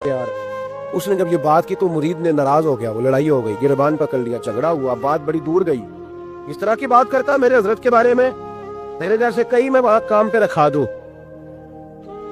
यार उसने जब ये बात की तो मुरीद ने नाराज हो गया, वो लड़ाई हो गई, गिरबान पकड़ लिया, झगड़ा हुआ, बात बड़ी दूर गई। इस तरह की बात करता मेरे हजरत के बारे में, तेरे जैसे कई मैं बात काम पे रखा दूं।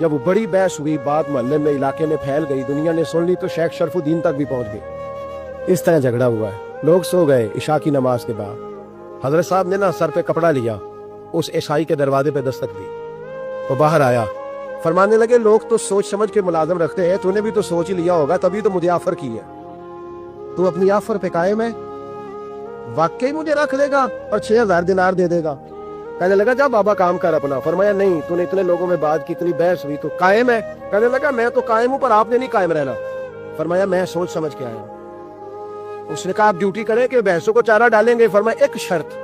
जब वो बड़ी बहस हुई, बात मोहल्ले में इलाके में फैल गई, दुनिया ने सुन ली तो शेख शरफुद्दीन तक भी पहुंच गई। इस तरह झगड़ा हुआ है। लोग सो गए इशा की नमाज के बाद। हजरत साहब ने ना सर पे कपड़ा लिया, उस ईसाई के दरवाजे पे दस्तक दी, वो बाहर आया, फरमाने लगे लोग तो सोच समझ के मुलाजम रखते हैं, तूने भी तो सोच ही लिया होगा तभी तो मुझे ऑफर की है। तू अपनी ऑफर पे कायम है? वाकई मुझे रख देगा और 6000 दिनार दे देगा? कहने लगा जा बाबा काम कर अपना। फरमाया नहीं, तूने इतने लोगों में बात की, इतनी बहस हुई, तो कायम है? कहने लगा मैं तो कायम हूं पर आपने नहीं कायम रहना। फरमाया मैं सोच समझ के आया। उसने कहा आप ड्यूटी करें कि भैंसों को चारा डालेंगे? फरमाया एक शर्त,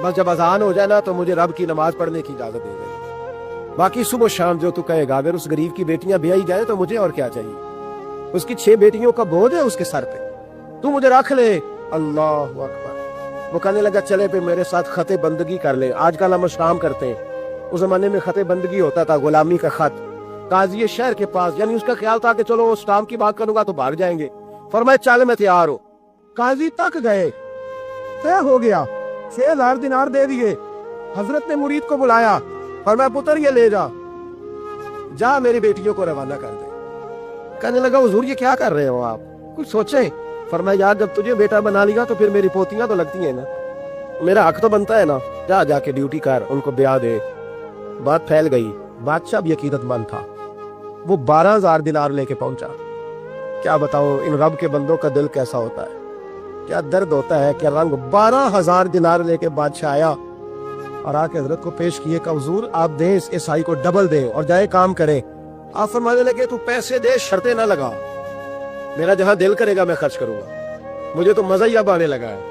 बस जब अजान हो जाए ना तो मुझे रब की नमाज पढ़ने की इजाजत दे देगा, बाकी सुबह शाम जो तू कहेगा। अगर उस गरीब की बेटियां ब्याही जाए तो मुझे और क्या चाहिए? उसकी 6 बेटियों का बोझ है उसके सर पे, तू मुझे रख ले। अल्लाह अकबर। वो कहने लगा चले पे मेरे साथ खते बंदगी कर ले। आजकल हम स्टाम करते हैं, उस जमाने में खते बंदगी होता था, गुलामी का खत, काजी शहर के पास। यानी उसका ख्याल था कि चलो स्टाम की बात करूंगा तो भाग जाएंगे। फरमाया चल मैं तैयार हूं। काजी तक गए, तय हो गया, 6000 दिनार दे दिए। हजरत ने मुरीद को बुलाया, फरमाया पुत्र ये ले जा, जा मेरी बेटियों को रवाना कर दे। कहने लगा हुजूर ये क्या कर रहे हो आप, कुछ सोचें। फरमाया यार जब तुझे बेटा बना लिया तो फिर मेरी पोतियां तो लगती हैं ना, मेरा हक तो बनता है ना, जा जाके ड्यूटी कर, उनको ब्याह दे। बात फैल गई। बादशाह भी अकीदतमंद था, वो 12000 दिनार लेके पहुंचा। क्या बताऊं इन रब के बंदों का दिल कैसा होता है, क्या दर्द होता है, क्या रंग। 12000 दिनार लेके बादशाह आया और आके हजरत को पेश किए का हुजूर आप दें इस ईसाई को डबल दें और जाए काम करें। आप फरमाने लगे तू पैसे दे, शर्तें ना लगा, मेरा जहां दिल करेगा मैं खर्च करूंगा। मुझे तो मजा ही अब आने लगा है,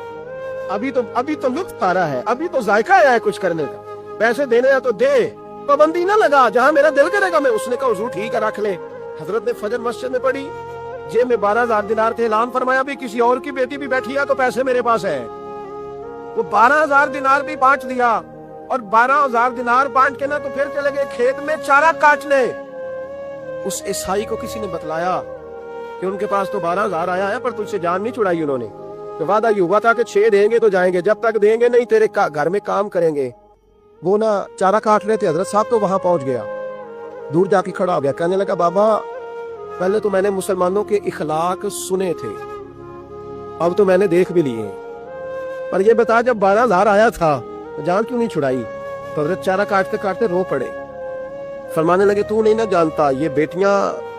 अभी तो लुत्फ आ रहा है, अभी तो जायका आया है कुछ करने का। पैसे देने या तो दे, पाबंदी ना लगा, जहां मेरा दिल करेगा मैं। उसने कहा हुजूर ठीक है रख ले। हजरत ने फजर मस्जिद में पढ़ी, जेब में 12000 दिनार थे। ऐलान फरमाया भी किसी और की बेटी भी बैठी है तो पैसे मेरे पास है। वो 12000 दिनार भी बांट दिया और 12000 दिनार बांट के ना तो फिर चले गए खेत में चारा काटने। उस ईसाई को किसी ने बतलाया कि उनके पास तो 12000 आया है पर तुझसे जान नहीं छुड़ाई उन्होंने। तो वादा ये हुआ था कि 6 देंगे तो जाएंगे, जब तक देंगे नहीं तेरे घर में काम करेंगे। वो ना चारा काट रहे थे, हजरत साहब तो वहां पहुंच गया, दूर जाके खड़ा हो गया। कहने लगा बाबा पहले तो मैंने मुसलमानों के इखलाक सुने थे, अब तो मैंने देख भी लिए, पर ये बता जब 12000 आया था तो जान क्यों नहीं छुड़ाई? तो हजरत चारा काटते काटते रो पड़े। फरमाने लगे तू नहीं ना जानता, ये बेटियां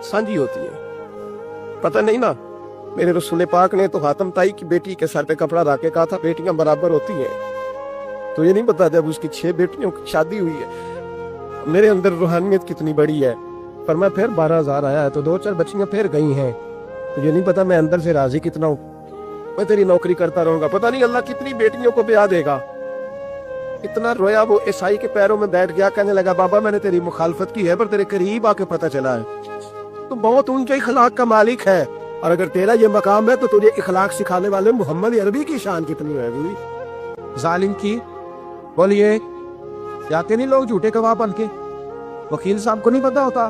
सांझी होती है, पता नहीं ना। मेरे रसूल पाक ने तो हातम ताई की बेटी के सर पे कपड़ा रख के कहा था बेटियां बराबर होती हैं। तो ये नहीं पता जब उसकी 6 बेटियों की शादी हुई है मेरे अंदर रूहानियत कितनी बड़ी है। पर मैं फिर 12000 आया है तो 2-4 बच्चियां फिर गई हैं, मुझे नहीं पता मैं अंदर से राजी कितना हूं। मैं तेरी नौकरी करता रहूंगा, पता नहीं अल्लाह कितनी बेटियों को ब्याह देगा। इतना रोया वो ईसाई के पैरों में बैठ गया। कहने लगा बाबा मैंने तेरी मुखालफत की है पर तेरे करीब आके पता चला है तो बहुत ऊंचे इखलाक का मालिक है, और अगर तेरा ये मकाम है तो तुझे इखलाक सिखाने वाले मोहम्मद अरबी की शान कितनी है। जालिम की बोलिए, जाते नहीं लोग झूठे गवाह बन के? वकील साहब को नहीं पता होता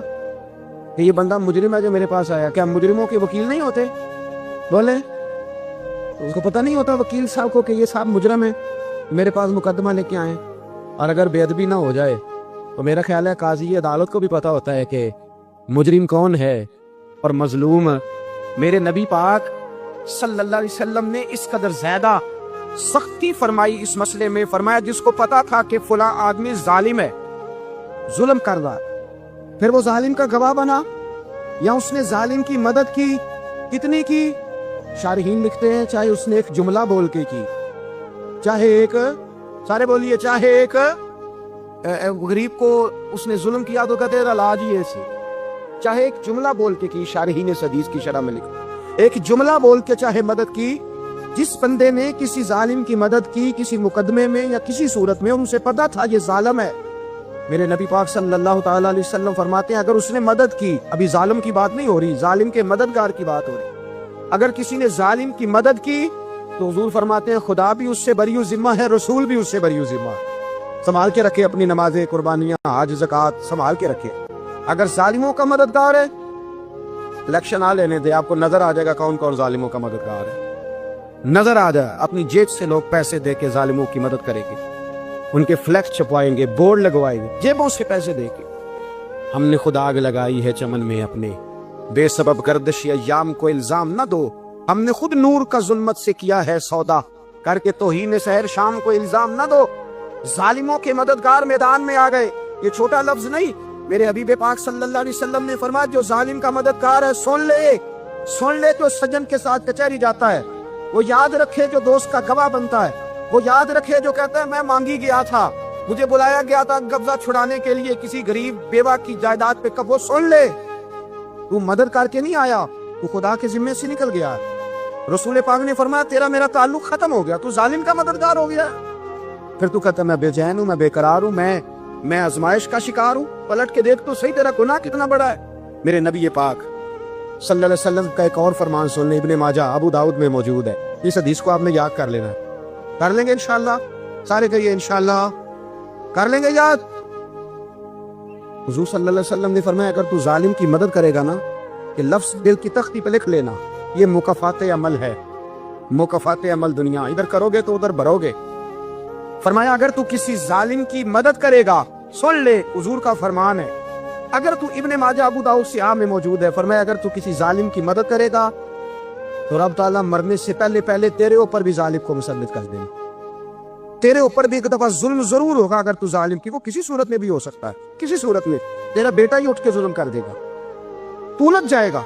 कि ये बंदा मुजरिम है जो मेरे पास आया? क्या मुजरिमों के वकील नहीं होते? बोले तो उसको पता नहीं होता वकील साहब को कि ये साहब मुजरिम है, मेरे पास मुकदमा लेके आए। और अगर बेअदबी ना हो जाए तो मेरा ख्याल है काजी अदालत को भी पता होता है कि मुजरिम कौन है और मजलूम। मेरे नबी पाक सल्लल्लाहु अलैहि वसल्लम ने इस कदर ज्यादा सख्ती फरमाई इस मसले में। फरमाया जिसको पता था कि फला आदमी जालिम है, जुल्म कर रहा, फिर वो जालिम का गवाह बना या उसने जालिम की मदद की, कितनी की? शारहीन लिखते हैं चाहे उसने एक जुमला बोल के की, चाहे एक, सारे बोलिए, चाहे एक गरीब को उसने जुल्म किया तो कहते हैं लाज ही ऐसी, चाहे एक जुमला बोल के की। शारहीन इस हदीस की शरह में लिखा एक जुमला बोल के चाहे मदद की। जिस बंदे ने किसी जालिम की मदद की किसी मुकदमे में या किसी सूरत में, उनसे पता था ये जालिम है, मेरे नबी पाक सल्लल्लाहु ताला अलैहि वसल्लम फरमाते हैं अगर उसने मदद की, अभी जालिम की बात नहीं हो रही, जालिम के मददगार की बात हो रही, अगर किसी ने जालिम की मदद की तो हुजूर फरमाते हैं खुदा भी उससे बरी जिम्मा है, रसूल भी उससे बरी जिम्मा है। संभाल के रखे अपनी नमाजें, कुर्बानियां, हज, ज़कात संभाल के रखे। अगर जालिमों का मददगार है الیکشن آ لینے دے, آپ کو نظر آ جائے گا کون کون ظالموں کا مددگار ہے. نظر آ جائے, اپنی جیب سے لوگ پیسے دے کے ظالموں کی مدد کریں گے, ان کے فلیکس چھپوائیں گے, بورڈ لگوائیں گے, جیبوں سے پیسے دے کے. ہم نے خود آگ لگائی ہے چمن میں اپنے, بے سبب گردش ایام کو الزام نہ دو. ہم نے خود نور کا ظلمت سے کیا ہے سودا, کر کے توہین سحر شام کو الزام نہ دو. ظالموں کے مددگار میدان میں آ گئے. یہ چھوٹا لفظ نہیں, میرے حبیب پاک صلی اللہ علیہ وسلم نے فرمایا جو ظالم کا مددگار ہے سن لے جو سجن کے ساتھ کچہری جاتا ہے, وہ یاد رکھے جو دوست کا گواہ بنتا ہے, وہ یاد رکھے جو کہتا ہے میں مانگی گیا تھا, مجھے بلایا گیا تھا قبضہ چھڑانے کے لیے کسی غریب بیوہ کی جائیداد پہ, کب وہ سن لے تو مدد کر کے نہیں آیا, تو خدا کے ذمے سے نکل گیا. رسول پاک نے فرمایا تیرا میرا تعلق ختم ہو گیا, تو ظالم کا مددگار ہو گیا. پھر تو کہتا ہے میں بے چین ہوں, میں بے قرار ہوں, میں آزمائش کا شکار ہوں. پلٹ کے دیکھ تو صحیح تیرا گناہ کتنا بڑا ہے. میرے نبی پاک صلی اللہ علیہ وسلم کا ایک اور فرمان سن لیں, ابن ماجہ ابو داؤد میں موجود ہے. اس حدیث کو آپ نے یاد کر لینا ہے. کر لیں گے انشاءاللہ, سارے کہیے انشاءاللہ کر لیں گے یاد. حضور صلی اللہ علیہ وسلم نے فرمایا اگر تو ظالم کی مدد کرے گا نا, کہ لفظ دل کی تختی پہ لکھ لینا, یہ مکافات عمل ہے, مکافات عمل دنیا, ادھر کرو گے تو ادھر بھرو گے. فرمایا اگر تو کسی ظالم کی مدد کرے گا, سن لے حضور کا فرمان ہے, اگر تو ابن ماجہ ابو داؤد سیاہ میں موجود ہے, فرمایا اگر تو کسی ظالم کی مدد کرے گا تو رب تعالیٰ مرنے سے پہلے تیرے اوپر بھی ظالم کو مسلط کر دیں گے. تیرے اوپر بھی ایک دفعہ ظلم ضرور ہوگا اگر تو ظالم کی, وہ کسی صورت میں بھی ہو سکتا ہے, کسی صورت میں تیرا بیٹا ہی اٹھ کے ظلم کر دے گا, تو لگ جائے گا,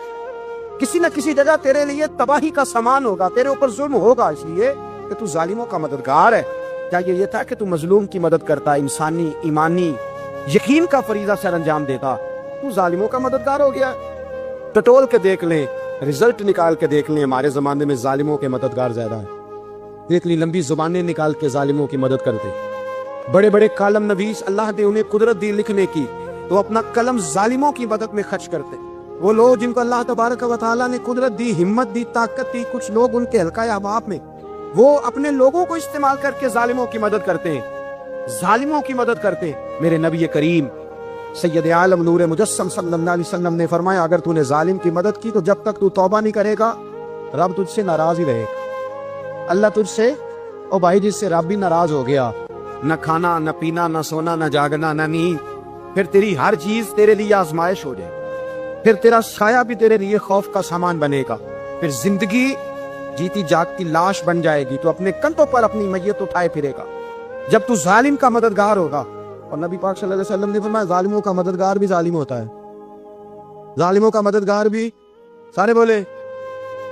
کسی نہ کسی جگہ تیرے لیے تباہی کا سامان ہوگا, تیرے اوپر ظلم ہوگا, اس لیے کہ تو ظالموں کا مددگار ہے. چاہیے یہ تھا کہ تو مظلوم کی مدد کرتا, انسانی ایمانی یقین کا فریضہ سر انجام دیتا, تو ظالموں کا مددگار ہو گیا. ٹٹول کے دیکھ لیں, رزلٹ نکال کے دیکھ لیں, ہمارے زمانے میں ظالموں کے مددگار زیادہ ہیں. دیکھ لی لمبی زبانیں نکال کے ظالموں کی مدد کرتے, بڑے بڑے کالم نویس اللہ نے انہیں قدرت دی لکھنے کی, تو اپنا قلم ظالموں کی مدد میں خرچ کرتے. وہ لوگ جن کو اللہ تبارک و تعالیٰ نے قدرت دی, ہمت دی, طاقت دی, کچھ لوگ ان کے حلقہ احباب میں, وہ اپنے لوگوں کو استعمال کر کے ظالموں کی مدد کرتے ہیں, ظالموں کی مدد کرتے. میرے نبی کریم سید عالم نور مجسم صلی اللہ علیہ وسلم نے فرمایا اگر تو نے ظالم کی مدد کی تو جب تک تو توبہ نہیں کرے گا رب تجھ سے ناراض ہی رہے گا. اللہ تجھ سے, او بھائی جس سے رب بھی ناراض ہو گیا, نہ کھانا نہ پینا نہ سونا نہ جاگنا نہ نیند, پھر تیری ہر چیز تیرے لیے آزمائش ہو جائے, پھر تیرا سایہ بھی تیرے لیے خوف کا سامان بنے گا, پھر زندگی جیتی جاگتی لاش بن جائے گی, تو اپنے کندھوں پر اپنی میت اٹھائے پھرے گا جب تو ظالم کا مددگار ہوگا. اور نبی پاک صلی اللہ علیہ وسلم نے فرمایا ظالموں کا مددگار بھی ظالم ہوتا ہے, ظالموں کا مددگار بھی, سارے بولے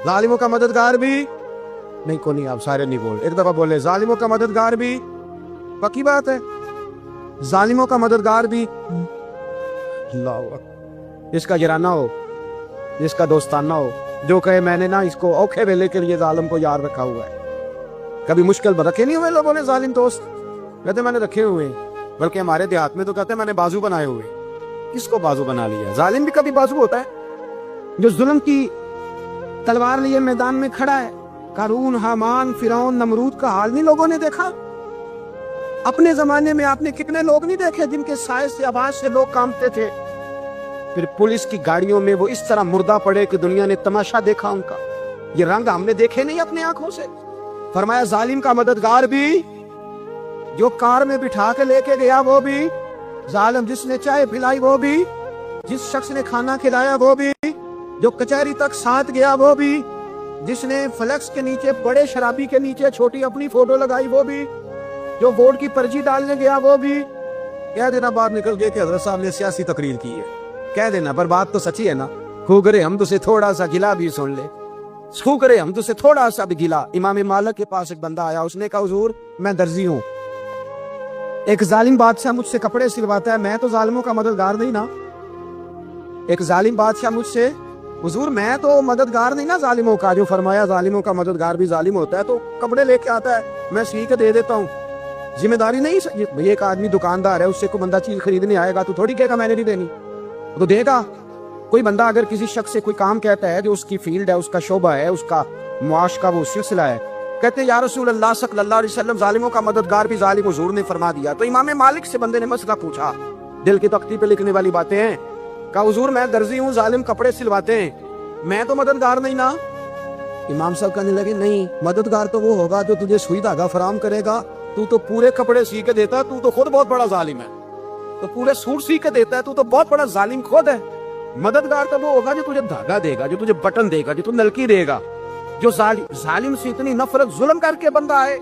ظالموں کا مددگار بھی, نہیں کو نہیں, آپ سارے نہیں بول, ایک دفعہ بولے ظالموں کا مددگار بھی, پکی بات ہے, ظالموں کا مددگار بھی. اللہ, جس کا یارانہ ہو, جس کا دوستانہ ہو, جو کہے میں نے نا اس کو اوکھے ویلے کے لیے ظالم کو یار رکھا ہوا ہے. کبھی مشکل میں رکھے نہیں ہوئے لوگوں نے ظالم دوست, کہتے میں نے رکھے ہوئے, بلکہ ہمارے دیہات میں تو کہتے ہیں میں نے بازو بنائے ہوئے. کس کو بازو بنا لیا؟ ظالم بھی کبھی بازو ہوتا ہے, جو ظلم کی تلوار لیے میدان میں کھڑا ہے. قارون, حامان, فرعون, نمرود کا حال نہیں لوگوں نے دیکھا؟ اپنے زمانے میں آپ نے کتنے لوگ نہیں دیکھے جن کے سائے سے, آواز سے لوگ کانپتے تھے؟ پھر پولیس کی گاڑیوں میں وہ اس طرح مردہ پڑے کہ دنیا نے تماشا دیکھا ان کا. یہ رنگ ہم نے دیکھے نہیں اپنے آنکھوں سے. فرمایا ظالم کا مددگار بھی, جو کار میں بٹھا کے لے کے گیا وہ بھی ظالم, جس نے چائے پلائی وہ بھی, جس شخص نے کھانا کھلایا وہ بھی, جو کچہری تک ساتھ گیا وہ بھی, جس نے فلیکس کے نیچے بڑے شرابی کے نیچے چھوٹی اپنی فوٹو لگائی وہ بھی, جو ووٹ کی پرچی ڈالنے گیا وہ بھی. کہہ دینا باہر نکل گئے کہ حضرت صاحب نے سیاسی تقریر کی ہے, کہہ دینا, پر بات تو سچی ہے نا. خوگرے ہم تو سے تھوڑا سا گلا بھی سن لے, خوگرے ہم تو سے تھوڑا سا بھی گلا. امام مالک کے پاس ایک بندہ آیا, اس نے کہا حضور میں درزی ہوں, ایک ظالم بادشاہ مجھ سے کپڑے سلواتا ہے, میں تو ظالموں کا مددگار نہیں نا. ایک ظالم بادشاہ مجھ سے, حضور میں تو مددگار نہیں نا ظالموں کا. جو فرمایا ظالموں کا مددگار بھی ظالم ہوتا ہے, تو کپڑے لے کے آتا ہے, میں سی کے دے دیتا ہوں, ذمہ داری نہیں. ایک آدمی دکاندار ہے, اس سے کوئی بندہ چیز خریدنے آئے گا تو تھوڑی کہے گا میں نے نہیں دینی, تو دے گا. کوئی بندہ اگر کسی شخص سے کوئی کام کہتا ہے جو اس کی فیلڈ ہے, اس کا شعبہ ہے, اس کا معاش کا وہ سلسلہ ہے, کہتے ہیں یا رسول اللہ صلی اللہ علیہ وسلم ظالموں کا مددگار بھی ظالم, حضور نے فرما دیا. تو امام مالک سے بندے نے مسئلہ پوچھا, دل کی تختی پہ لکھنے والی باتیں ہیں. کہا حضور میں درزی ہوں, ظالم کپڑے سلواتے ہیں, मैं तो मददगार नहीं ना। इमाम साहब कहने लगे नहीं, मददगार तो वो होगा जो तुझे सुई धागा फराम करेगा। तू तो पूरे कपड़े सी के देता, तू तो खुद बहुत बड़ा जालिम है। तो पूरे सूट सी के देता है, तू तो बहुत बड़ा जालिम खुद है। मददगार तो वो होगा जो तुझे धागा देगा, जो तुझे बटन देगा, जो तू नलकी देगा। जो जालिम से इतनी नफरत जुल्म करके बंदा है।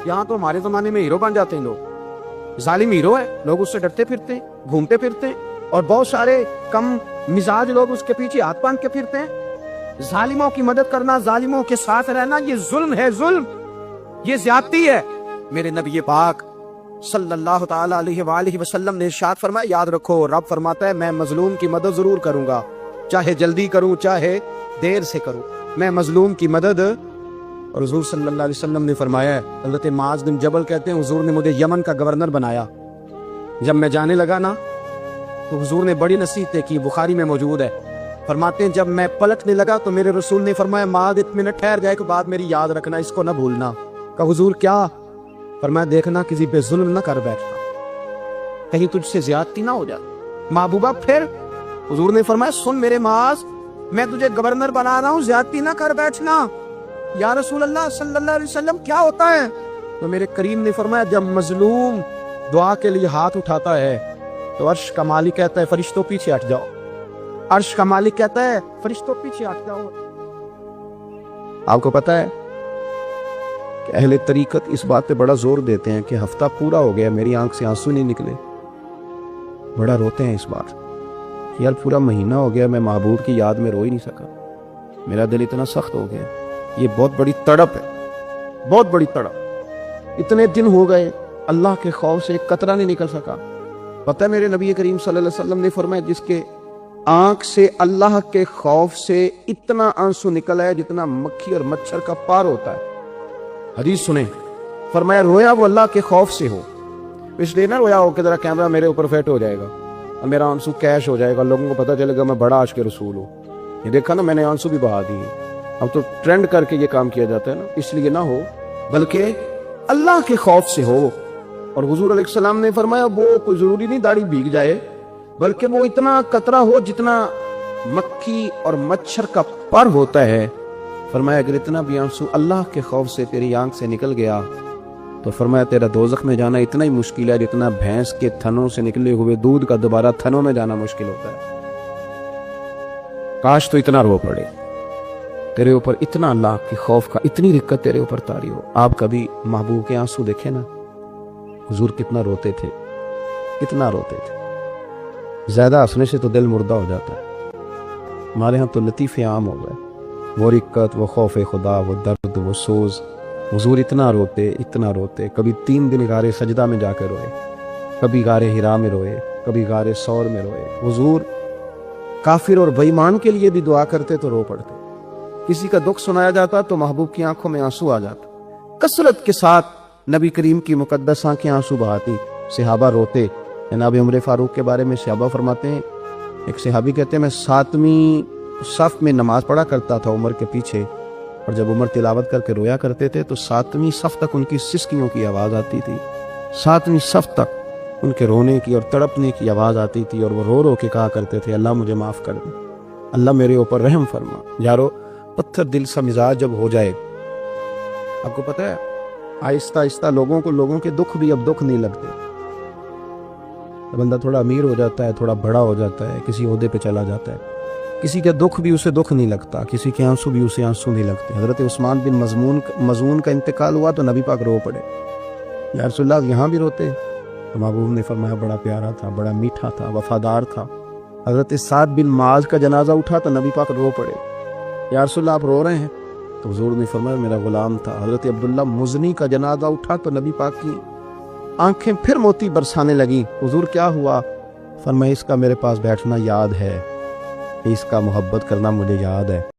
यहाँ तो हमारे जमाने में हीरो बन जाते हैं लोग। जालिम हीरो है, लोग उससे डरते फिरते हैं, घूमते फिरते हैं, और बहुत सारे कम मिजाज लोग उसके पीछे हाथ बांध के फिरते हैं। जालिमों की मदद करना, जालिमों के साथ रहना, ये जुल्म है, जुल्म, ये ज्यादती है। मेरे नबी पाक सल्लल्लाहु ताला अलैहि वसल्लम ने इरशाद फरमाया, याद रखो, रब फरमाता है मैं मजलूम की मदद जरूर करूंगा, चाहे जल्दी करूं चाहे देर से करूं, मैं मजलूम की मदद। और हुजूर सल्लल्लाहु अलैहि वसल्लम ने फरमाया, हज़रत मुआज़ बिन जबल कहते हैं, हुजूर ने मुझे यमन का गवर्नर बनाया। जब मैं जाने लगा ना तो हुजूर ने बड़ी नसीहतें की, बुखारी में मौजूद है। फरमाते हैं जब मैं पलटने लगा तो मेरे रसूल ने फरमाया, माद 1 मिनट ठहर जाए के बाद मेरी याद रखना, इसको ना भूलना। कहा हुजूर क्या? फरमाया देखना किसी पे जुल्म ना कर बैठना, कहीं तुझसे ज्यादती ना हो जाए। महबूबा फिर हुजूर ने फरमाया, सुन मेरे माज, मैं तुझे गवर्नर बना रहा हूँ, ज्यादती ना कर बैठना। या रसूल अल्लाह सल्लल्लाहु अलैहि वसल्लम क्या होता है? तो मेरे करीम ने फरमाया, जब मजलूम दुआ के लिए हाथ उठाता है तो अर्श का मालिक कहता है फरिश्तों पीछे हट जाओ। अर्श का मालिक कहता है फरिश्तों पीछे हट जाओ। आपको पता है कि अहले तरीकत इस बात पे बड़ा जोर देते हैं कि हफ्ता पूरा हो गया, मेरी आंख से आंसू नहीं निकले। बड़ा रोते हैं इस बार, यार पूरा महीना हो गया मैं महबूब की याद में रो ही नहीं सका, मेरा दिल इतना सख्त हो गया। ये बहुत बड़ी तड़प है, बहुत बड़ी तड़प। इतने दिन हो गए अल्लाह के खौफ से एक कतरा नहीं निकल सका। पता है मेरे नबी करीम सल्लल्लाहु अलैहि वसल्लम ने फरमाया, जिसके आंख से अल्लाह के खौफ से इतना आंसू निकला है जितना मक्खी और मच्छर का पार होता है। हदीस सुने, फरमाया रोया वो अल्लाह के खौफ से हो, इसलिए ना रोया हो कि जरा कैमरा मेरे ऊपर फिट हो जाएगा और मेरा आंसू कैश हो जाएगा, लोगों को पता चलेगा मैं बड़ा आशिक रसूल हूँ। ये देखा ना, मैंने आंसू भी बहा दिए। अब तो ट्रेंड करके ये काम किया जाता है ना, इसलिए ना हो, बल्कि अल्लाह के खौफ से हो। और हुजूर अलैहिस्सलाम ने फरमाया वो कोई जरूरी नहीं दाढ़ी भीग जाए, बल्कि वो इतना कतरा हो जितना मक्खी और मच्छर का पर होता है। फरमाया अगर इतना भी आंसू अल्लाह के खौफ से तेरी आंख से निकल गया तो फरमाया तेरा दोज़ख में जाना इतना ही मुश्किल है जितना भैंस के थनों से निकले हुए दूध का दोबारा थनों में जाना मुश्किल होता है। काश तो इतना रो पड़े तेरे ऊपर, इतना अल्लाह के खौफ का, इतनी रिक्कत तेरे ऊपर तारी हो। आप कभी महबूब के आंसू देखे ना, हुजूर कितना रोते थे, कितना रोते थे। ज्यादा हंसने से तो दिल मुर्दा हो जाता है। हमारे यहाँ तो लतीफ़े आम हो गए, वो रिक्कत, वो खौफ खुदा, वो दर्द, वो सोज। हुजूर इतना रोते, कभी 3 दिन गारे सजदा में जाकर रोए, कभी गारे हिरा में रोए, कभी गारे सौर में रोए। हुजूर काफिर और बेईमान के लिए भी दुआ करते तो रो पड़ते। किसी का दुख सुनाया जाता तो महबूब की आंखों में आंसू आ जाता। कसरत के साथ नबी करीम की मुकद्दस आंखें आंसू बहाती, सहाबा रोते। जनाब उमर फारूक के बारे में सहाबा फरमाते हैं, एक सहाबी कहते हैं मैं 7वीं सफ में नमाज पढ़ा करता था उमर के पीछे, और जब उमर तिलावत करके रोया करते थे तो 7वीं सफ तक उनकी सिसकियों की आवाज आती थी। 7वीं सफ तक उनके रोने की और तड़पने की आवाज आती थी, और वो रो रो के कहा करते थे अल्लाह मुझे माफ कर दे, अल्लाह मेरे ऊपर रहम फरमा। यारो पत्थर दिल सा मिजाज जब हो जाए, आपको पता है आहिस्ता आहिस्ता लोगों के दुख भी अब दुख नहीं लगते। बंदा थोड़ा अमीर हो जाता है, थोड़ा बड़ा हो जाता है, किसी ओहदे पे चला जाता है, किसी के दुख भी उसे दुख नहीं लगता, किसी के आंसू भी उसे आंसू नहीं लगते। हजरत उस्मान बिन मजून का इंतकाल हुआ तो नबी पाक रो पड़े, या रसूलल्लाह यहाँ भी रोते? तो महबूब ने फरमाया बड़ा प्यारा था, बड़ा मीठा था, वफादार था। हजरत साद बिन माज का जनाजा उठा तो नबी पाक रो पड़े, या रसूलल्लाह आप रो रहे हैं? तो हुजूर ने फरमाया मेरा गुलाम था। हजरत अब्दुल्ला मुजनी का जनाजा उठा तो नबी पाक की आंखें फिर मोती बरसाने लगी। हुजूर क्या हुआ? फरमाया इसका मेरे पास बैठना याद है, इसका मोहब्बत करना मुझे याद है।